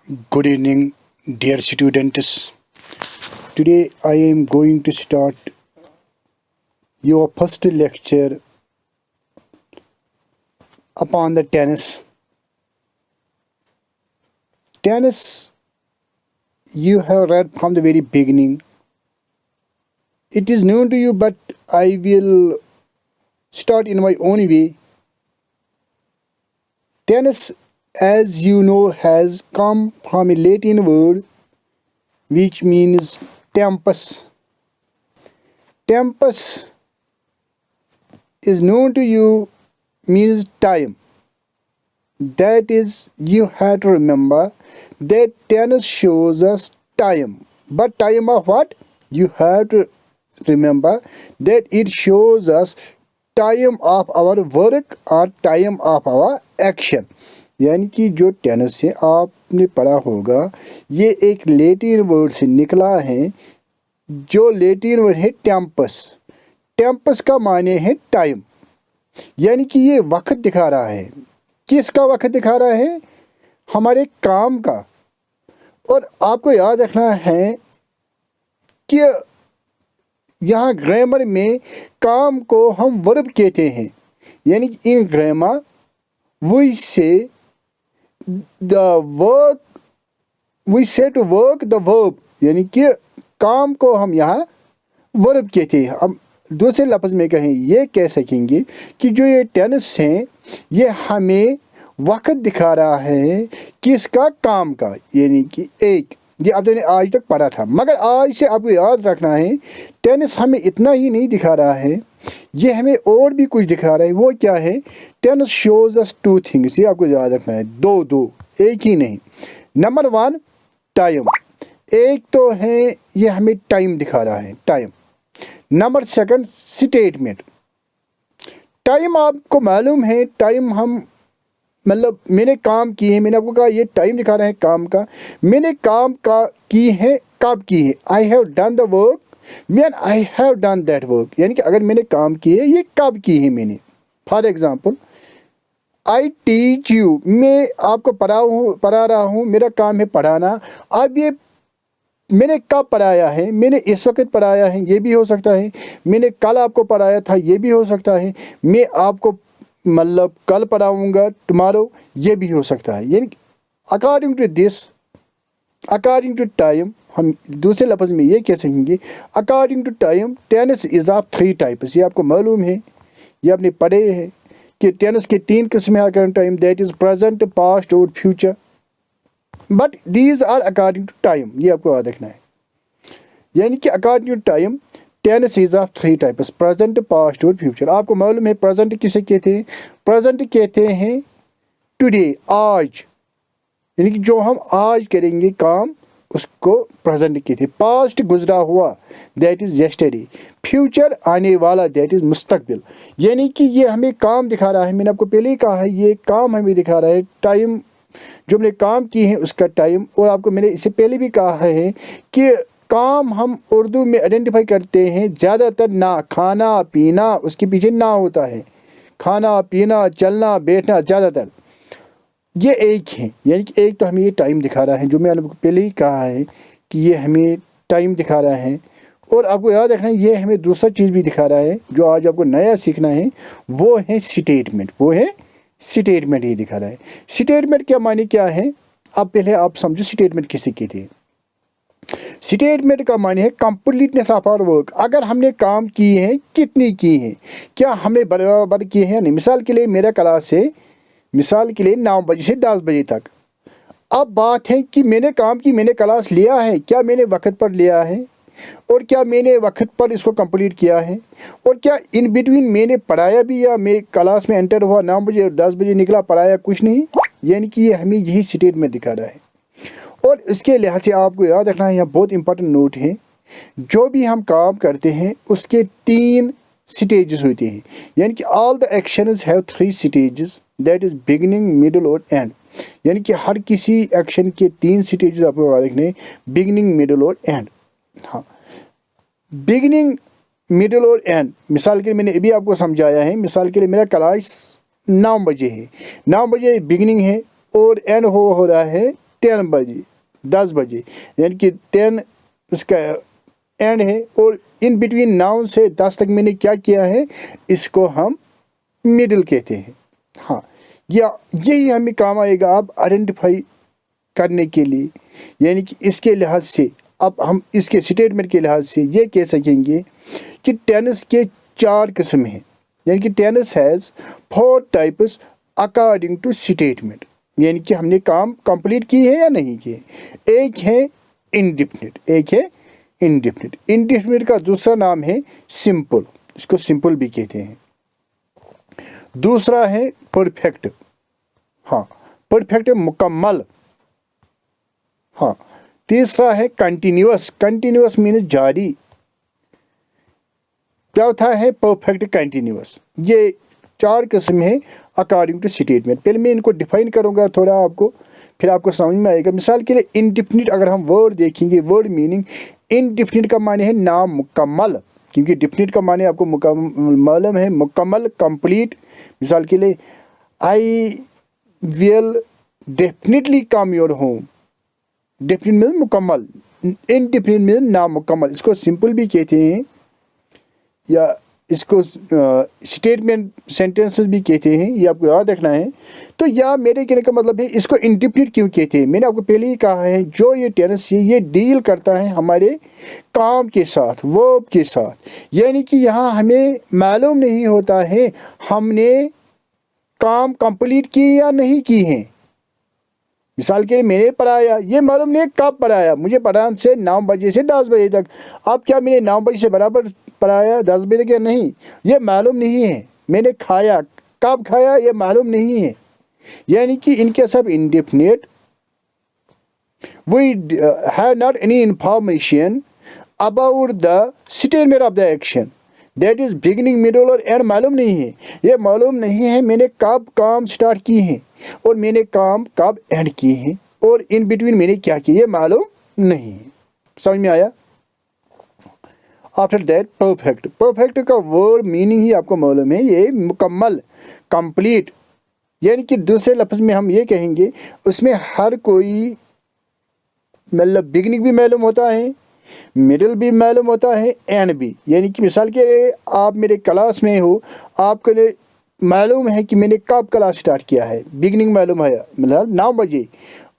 Good evening, dear students. Today I am going to start your first lecture upon the tennis. Tennis, you have read from the very beginning. It is known to you, but I will start in my own way. Tennis, as you know, has come from a Latin word which means tempus. Tempus is known to you means time. That is, you have to remember that tennis shows us time. But time of what? You have to remember that it shows us time of our work or time of our action. यानी कि जो tennis से आपने पढ़ा होगा ये एक Latin word से निकला है, जो लैटिन वर्ड है टेम्पस. टेम्पस का माने है टाइम, यानी कि ये वक्त दिखा रहा है. किसका वक्त दिखा रहा है? हमारे काम का. और आपको याद रखना है कि यहाँ ग्रामर में काम को हम वर्ब कहते हैं, यानी कि इन grammar we say to work the verb, यानी कि काम को हम यहाँ वर्ब कहते हैं. हम दूसरे लफ्ज़ में कहें ये कह सकेंगे कि जो ये टेनिस हैं ये हमें वक्त दिखा रहा है किसका? काम का. यानी कि एक ये आपने आज तक पढ़ा था, मगर आज से आपको याद रखना है टेनिस हमें इतना ही नहीं दिखा रहा है, ये हमें और भी कुछ दिखा रहा है. वो क्या है? Tennis shows us two things. ये आपको याद रखना है, दो एक ही नहीं. Number one time. एक तो है ये हमें टाइम दिखा रहा है, time. Number second statement. Time आपको मालूम है, टाइम हम मतलब मैंने काम की है, मैंने आपको कहा ये टाइम दिखा रहा है काम का. मैंने काम का की है, कब की है? I have done the work when I have done that work. यानी कि अगर मैंने काम की है ये कब की है मैंने. For example I teach you, मैं आपको पढ़ा रहा हूँ, मेरा काम है पढ़ाना. अब ये मैंने कब पढ़ाया है? मैंने इस वक्त पढ़ाया है, ये भी हो सकता है. मैंने कल आपको पढ़ाया था, ये भी हो सकता है. मैं आपको मतलब कल पढ़ाऊँगा, टुमारो, ये भी हो सकता है. यानी according to this, according to time, हम दूसरे लफ्ज़ में ये कह सकेंगे according to time tense is of three types. ये आपको मालूम है, ये आपने पढ़े हैं कि टेनिस के तीन किस्म है according to time. That is present, past और future. But these are according to time. ये आपको याद रखना है. यानी कि according to time tense is of three types, present, past और फ्यूचर. आपको मालूम है प्रेजेंट किसे कहते हैं? प्रेजेंट कहते हैं टुडे, आज, यानी कि जो हम आज करेंगे काम उसको प्रेजेंट कहते हैं. पास्ट गुजरा हुआ, दैट इज़ यस्टरडे. फ्यूचर आने वाला, दैट इज़ मुस्तकबिल. यानी कि ये हमें काम दिखा रहा है. मैंने आपको पहले ही कहा है ये काम हमें दिखा रहा है, टाइम जो हमने काम की है उसका टाइम. और आपको मैंने इससे पहले भी कहा है कि काम हम उर्दू में आइडेंटिफाई करते हैं ज़्यादातर ना, खाना पीना उसके पीछे ना होता है. खाना पीना, चलना बैठना, ज़्यादातर ये एक है. यानी कि एक तो हमें ये टाइम दिखा रहा है, जो मैंने आपको पहले ही कहा है कि ये हमें टाइम दिखा रहा है. और आपको याद रखना है ये हमें दूसरा चीज़ भी दिखा रहा है जो आज आपको नया सीखना है, वो है स्टेटमेंट. वो है स्टेटमेंट. ये दिखा रहा है. स्टेटमेंट क्या माने क्या है? अब पहले आप समझो स्टेटमेंट किसे कहते हैं. स्टेटमेंट का माने है कंप्लीटनेस ऑफ आवर वर्क. अगर हमने काम की है, कितनी की है, क्या हमने बराबर की है नहीं. मिसाल के लिए मेरा क्लास है, मिसाल के लिए 9 बजे से 10 बजे तक. अब बात है कि मैंने काम की, मैंने क्लास लिया है, क्या मैंने वक्त पर लिया है, और क्या मैंने वक्त पर इसको कंप्लीट किया है, और क्या इन बिटवीन मैंने पढ़ाया भी, या मैं क्लास में एंटर हुआ 9 बजे और 10 बजे निकला, पढ़ाया कुछ नहीं. यानी कि ये हमें यही स्टेटमेंट दिखा रहा है. और इसके लिहाज से आपको याद रखना है, यहाँ बहुत इंपॉर्टेंट नोट है, जो भी हम काम करते हैं उसके 3 स्टेजेस होते हैं. यानी कि all the actions have 3 stages, that is beginning, middle और एंड. यानी कि हर किसी एक्शन के 3 स्टेजेस आपको याद रखने, बिगिनिंग, मिडल और एंड. हाँ, बिगिनिंग, मिडल और एंड. मिसाल के लिए मैंने अभी आपको समझाया है. मिसाल के लिए मेरा क्लास 9 बजे है, 9 बजे बिगिनिंग है और एंड हो रहा है 10 बजे 10 बजे, यानी कि 10 उसका एंड है, और इन बिटवीन 9 से 10 तक मैंने क्या किया है, इसको हम मिडिल कहते हैं। हाँ, या यही हमें काम आएगा आप आइडेंटिफाई करने के लिए, यानी कि इसके लिहाज से अब हम इसके स्टेटमेंट के लिहाज से ये कह सकेंगे कि टेनिस के 4 किस्म हैं, यानी कि tense has 4 types according to statement, यानी कि हमने काम कंप्लीट किए हैं या नहीं किए। एक है इंडेफिनिट, एक है इंडेफिनिट। इंडेफिनिट का दूसरा नाम है सिंपल, इसको सिंपल भी कहते हैं। दूसरा है परफेक्ट, हाँ परफेक्ट मुकम्मल। हाँ, तीसरा है कंटिन्यूअस, कंटिन्यूअस मीन्स जारी। चौथा है परफेक्ट कंटिन्यूअस। ये 4 किस्म है अकॉर्डिंग टू स्टेटमेंट। पहले मैं इनको डिफाइन करूँगा थोड़ा आपको, फिर आपको समझ में आएगा। मिसाल के लिए इंडेफिनिट अगर हम वर्ड देखेंगे, वर्ड मीनिंग इंडेफिनिट का माने है नामुकम्मल, क्योंकि डेफिनिट का माने आपको मालूम है, मुकम्मल, कंप्लीट। मिसाल के लिए I will definitely come your home, definite means मुकम्मल, इनडेफिनिट मीन्स नामुकम्मल। इसको सिंपल भी कहते हैं या इसको स्टेटमेंट सेंटेंसेस भी कहते हैं, ये आपको याद रखना है। तो या मेरे कहने का मतलब है इसको इंडेफिनिट क्यों कहते हैं, मैंने आपको पहले ही कहा है जो ये टेनिस है ये डील करता है हमारे काम के साथ, वर्ब के साथ, यानी कि यहाँ हमें मालूम नहीं होता है हमने काम कंप्लीट किए या नहीं किए हैं। मिसाल के लिए मैंने पढ़ाया, ये मालूम नहीं कब पढ़ाया, मुझे पढ़ाने से 9 बजे से 10 बजे तक। अब क्या मैंने 9 बजे से बराबर पढ़ाया 10 बजे तक या नहीं, ये मालूम नहीं है। मैंने खाया, कब खाया, ये मालूम नहीं है। यानी कि इनके सब indefinite, we have not any information about the statement of the action, that is beginning, middle और एंड मालूम नहीं है। ये मालूम नहीं है मैंने कब काम स्टार्ट किए हैं और मैंने काम कब एंड किए हैं, और इन बिटवीन मैंने क्या किया, ये मालूम नहीं है। समझ में आया? आफ्टर दैट परफेक्ट, परफेक्ट का वर्ड मीनिंग ही आपको मालूम है, ये मुकम्मल, कंप्लीट। यानी कि दूसरे लफ्ज़ में हम ये कहेंगे उसमें हर कोई मतलब बिगिनिंग भी मालूम होता है, मिडिल भी मालूम होता है, एंड भी। यानी कि मिसाल के लिए आप मेरे क्लास में हो, आपके लिए मालूम है कि मैंने कब क्लास स्टार्ट किया है, बिगिनिंग मालूम है मतलब 9 बजे,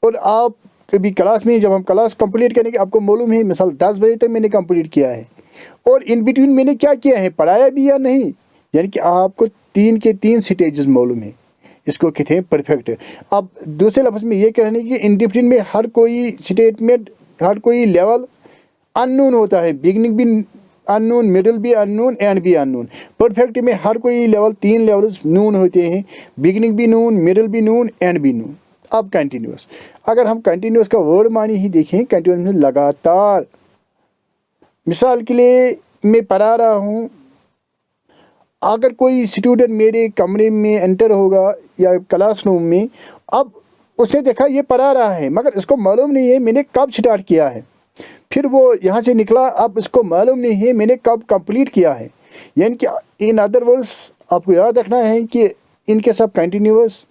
और आप कभी क्लास में जब हम क्लास कंप्लीट करेंगे आपको मालूम है मिसाल 10 बजे तक मैंने कंप्लीट किया है, और इन बिटवीन मैंने क्या किया है, पढ़ाया भी या नहीं। यानी कि आपको 3 के 3 स्टेजेस मालूम है, इसको कहते हैं परफेक्ट। अब दूसरे लफ्ज़ में ये कहने की इंडेफिनिट में हर कोई स्टेटमेंट, हर कोई लेवल अननोन होता है, बिगिनिंग भी अननोन, मिडिल भी अननोन, एंड भी अननोन। परफेक्ट में हर कोई लेवल 3 लेवल्स नून होते हैं, बिगिनिंग भी नून, मिडिल भी नून, एंड भी नून। अब कंटिन्यूस, अगर हम कंटिन्यूस का वर्ड मानी ही देखें, कंटिन्यूस में लगातार। मिसाल के लिए मैं पढ़ा रहा हूँ, अगर कोई स्टूडेंट मेरे कमरे में एंटर होगा या क्लासरूम में, अब उसने देखा ये पढ़ा रहा है मगर इसको मालूम नहीं है मैंने कब स्टार्ट किया है, फिर वो यहाँ से निकला, अब इसको मालूम नहीं है मैंने कब कंप्लीट किया है। यानी कि इन अदर वर्ड्स आपको याद रखना है कि इनके सब continuous,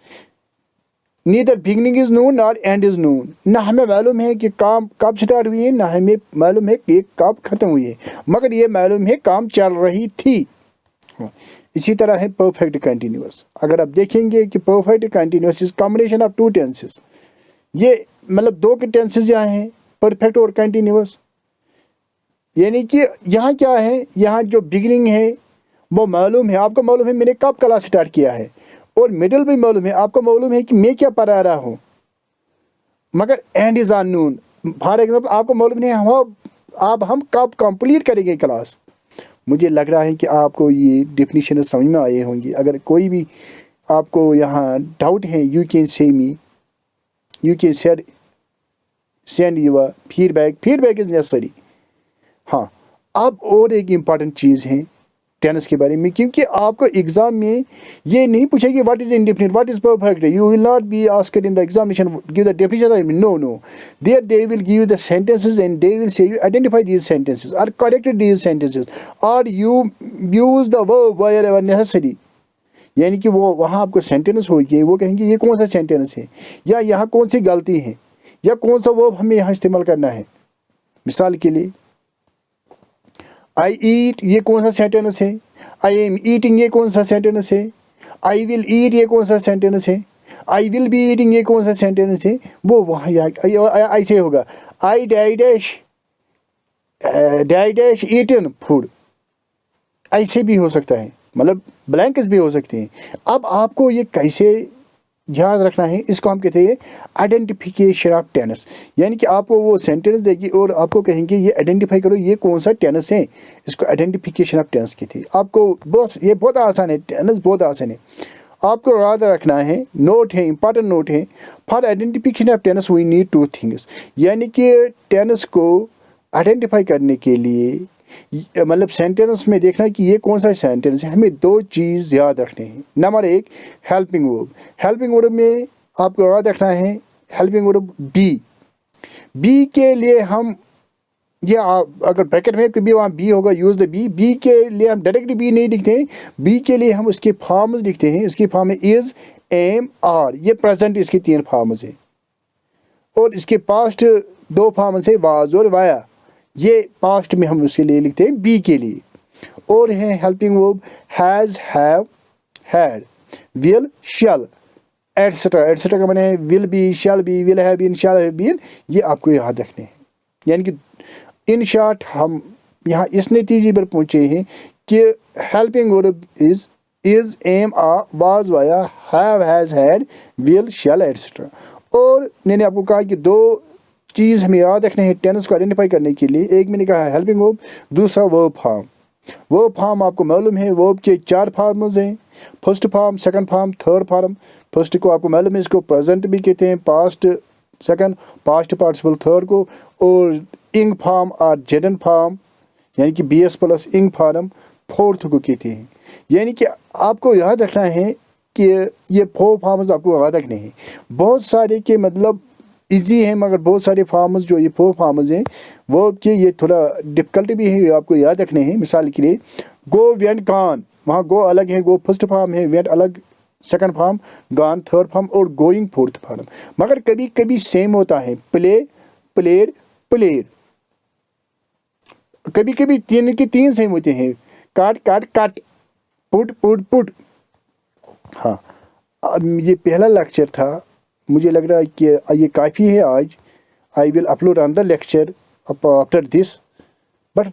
neither beginning is known और एंड इज़ नोन। ना हमें मालूम है कि काम कब स्टार्ट हुई है, ना हमें मालूम है कि कब ख़त्म हुई है, मगर ये मालूम है काम चल रही थी। इसी तरह है परफेक्ट कंटिन्यूअस। अगर आप देखेंगे कि perfect continuous is combination of 2 tenses, ये मतलब 2 के टेंसेस यहाँ हैं, परफेक्ट और कंटिन्यूअस। यानी कि यहाँ क्या है, यहाँ जो बिगिनिंग है वो मालूम है, आपको मालूम है मैंने कब क्लास स्टार्ट किया है, और मिडिल भी मालूम है, आपको मालूम है कि मैं क्या पढ़ा रहा हूँ, मगर and is unknown. For example आपको मालूम नहीं हम कब कंप्लीट करेंगे क्लास। मुझे लग रहा है कि आपको ये डेफिनेशन समझ में आए होंगी। अगर कोई भी आपको यहाँ डाउट है, you can say me, you can send your feedback, feedback is necessary. हाँ, अब और एक इम्पॉर्टेंट चीज़ है टेनिस के बारे में, क्योंकि आपको एग्ज़ाम में ये नहीं पूछेगी what is indefinite, what is perfect, you will not be asked in the examination give the definition, no there they will give the sentences and they will say you identify these sentences और correct these sentences और you use the verb wherever necessary. यानी कि वो वहाँ आपको sentence होगी, वो कहेंगे ये कौन सा सेंटेंस है या यहाँ कौन सी गलती है, या कौन सा वर्ब हमें यहाँ इस्तेमाल करना है। मिसाल के लिए आई ईट ये कौन सा सेंटेंस है, आई एम ईटिंग ये कौन सा सेंटेंस है, आई विल ईट ये कौन सा सेंटेंस है, आई विल बी ईटिंग ये कौन सा सेंटेंस है। वो वहाँ ऐसे होगा आई डैश ईटन फूड, ऐसे भी हो सकता है, मतलब ब्लैंक्स भी हो सकते हैं। अब आपको ये कैसे याद रखना है, इसको हम कहते हैं आइडेंटिफिकेशन ऑफ टेंस। यानी कि आपको वो सेंटेंस देगी और आपको कहेंगे ये आइडेंटिफाई करो ये कौन सा टेंस है, इसको आइडेंटिफिकेशन ऑफ टेंस कहते हैं। आपको बस ये बहुत आसान है, टेंस बहुत आसान है, आपको याद रखना है। नोट है, इंपॉर्टेंट नोट है, for identification of tense we need two things. यानी कि टेंस को आइडेंटिफाई करने के लिए, मतलब सेंटेंस में देखना कि ये कौन सा सेंटेंस है, हमें दो चीज़ याद रखने हैं। नंबर एक हेल्पिंग वर्ब। हेल्पिंग वर्ब में आपको याद रखना है हेल्पिंग वर्ब बी के लिए हम ये अगर ब्रैकेट में कभी वहाँ बी होगा यूज़ द बी के लिए हम डायरेक्ट बी नहीं लिखते हैं, बी के लिए हम उसके फॉर्म्स लिखते हैं। उसकी फॉर्म है इज़, एम, आर, ये प्रेजेंट इसके 3 फॉर्म्स हैं। और इसके पास्ट 2 फॉर्म्स है वाज और वाया, ये पास्ट में हम उसके लिए लिखते हैं बी के लिए। और है helping verb has, have, had, will, shall, etcetera. Etcetera का माने will be, shall be, will have been, shall have been, ये आपको याद रखने हैं। यानी कि इन शॉर्ट हम यहाँ इस नतीजे पर पहुँचे हैं कि helping verb is, am, are, was, were, have, has, had, will, shall, etcetera. और मैंने आपको कहा कि 2 चीज़ हमें याद रखने हैं टेंस को आइडेंटिफाई करने के लिए। एक मैंने कहा हेल्पिंग वर्ब, दूसरा वर्ब फॉर्म। वर्ब फॉर्म आपको मालूम है वर्ब के 4 फॉर्म्स हैं, first form, second form, third form. First को आपको मालूम है इसको प्रेजेंट भी कहते हैं, past second, past participle third को, और इंग फॉर्म और जेडन फॉर्म यानी कि BS प्लस इंग फॉर्म फोर्थ को कहते हैं। यानी कि आपको याद रखना है कि ये 4 फॉर्म्स आपको याद रखने हैं। बहुत सारे के मतलब इजी है, मगर बहुत सारे फॉर्म्स जो ये 4 फॉर्म्स हैं वो कि ये थोड़ा डिफ़िकल्ट भी है, आपको याद रखने हैं। मिसाल के लिए गो, वेंट, गॉन, वहाँ गो अलग है, गो फर्स्ट फॉर्म है, वेंट अलग second form, gone third form, और गोइंग फोर्थ फॉर्म। मगर कभी कभी सेम होता है, प्ले, प्लेड, प्लेड। कभी कभी 3 सेम होते हैं, काट, काट, काट, पुट, पुट, पुट। हाँ, अब ये पहला लेक्चर था, मुझे लग रहा है कि ये काफ़ी है आज। I will upload another lecture after this, but